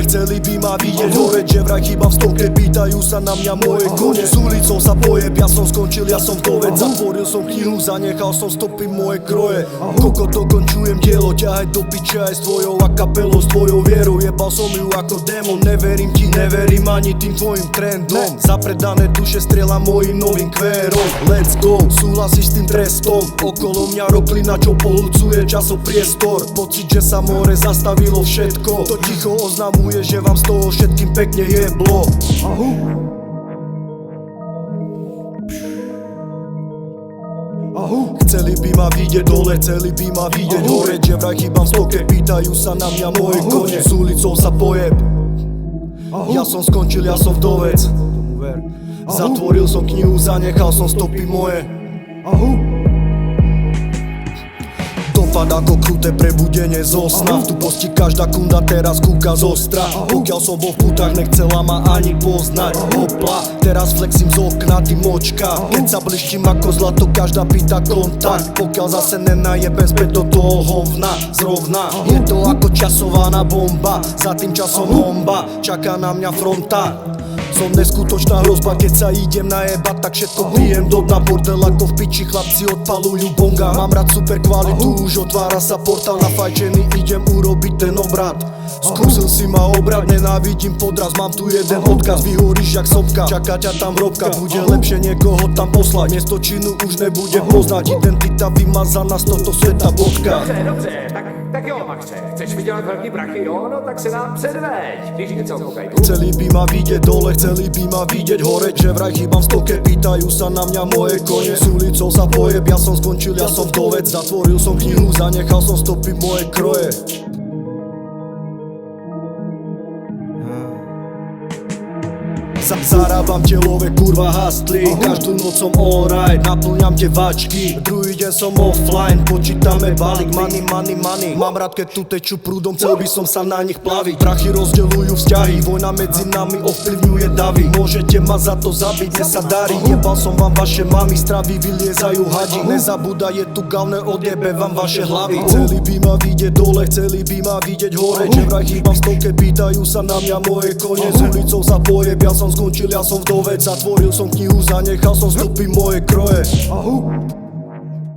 chceli by ma vidieť hore, že vraj chýbam v stovke, pýtajú sa na mňa moje kone. S ulicou sa pojeb, ja som skončil, ja som vdovec. Zatvoril som knihu, zanechal som stopy moje kroje. Koko dokončujem dielo, ťahaj do piče aj s tvojou a kapelou, s tvojou vierou. Jebal som ju ako démon, neverím ti, neverím ani tým tvojim trendom. Zapredané duše strieľa mojim novým kvérom. Let's go, súhlasíš s tým trestom? Okolo mňa roklina, čo pohľucuje časopriestor. Pocit, že sa more zastavilo všetko. To ticho oznamuje, že vám z toho všetkým pekne jeblo. Chceli by ma vidieť dole, chceli by ma vidieť hore, že vraj chýbam v stoke, pýtajú sa na mňa moje kone. S ulicou sa pojeb, ja som skončil, ja som vdovec. Zatvoril som knihu, zanechal som stopy moje. Dopad ako kruté prebudenie zo sna. V tuposti každá kunda teraz kúka zostra. Pokiaľ som bol v putách, nechcela ma ani poznať. Hopla, teraz flexím z okna, ty močka. Keď sa blištím ako zlato, každá pýta kontakt. Pokiaľ zase nenajebem späť do toho hovna. Zrovna, je to ako časovaná bomba. Za tým časom homba, čaká na mňa fronta. Som neskutočná hrozba, keď sa idem najebať, tak všetko pijem do dna. Bordel ako v piči, chlapci odpalujú bonga. Mám rád super kvalitu, už otvára sa portál. Nafajčený idem urobiť ten obrat. Skúsil si ma obrať, nenávidím podraz. Mám tu jeden odkaz, vyhoríš jak sopka. Čaká ťa tam hrobka, bude lepšie niekoho tam poslať. Miesto činu už nebude poznať, identita vymazaná z tohto sveta bodka. Dobře, tak jo, Maxře, chceš vydělat velký prachy, jo? No tak se nám předveď, když něco koukaj. Chceli by ma vidieť dole, chceli by ma vidieť hore, že vraj chýbam v stoke, pýtajú sa na mňa moje kone. S ulicou sa pojeb, ja som skončil, ja som vdovec. Zatvoril som knihu, zanechal som stopy moje kroje. Zarábam telové kurva hustly, každú noc som alright, naplňam tie vačky. Druhý deň som offline, počítame balík, money. Mám rád, keď tu tečú prúdom, chcel by som sa na nich plaviť. Prachy rozdeľujú vzťahy, vojna medzi nami ovplyvňuje davy. Môžete ma za to zabiť, dnes sa darí. Jebal som vám vaše mami, stravy vyliezajú hadi. Nezabúda, je tu gavné, odjebe vám vaše hlavy. Chceli by ma vidieť dole, chceli by ma vidieť hore, že vraj chýbam v stovke, pýtajú sa na mňa moje kone. S ulicou sa pojeb, ja som skončil, ja som vdovec. Zatvoril som knihu, zanechal som stopy moje kroje.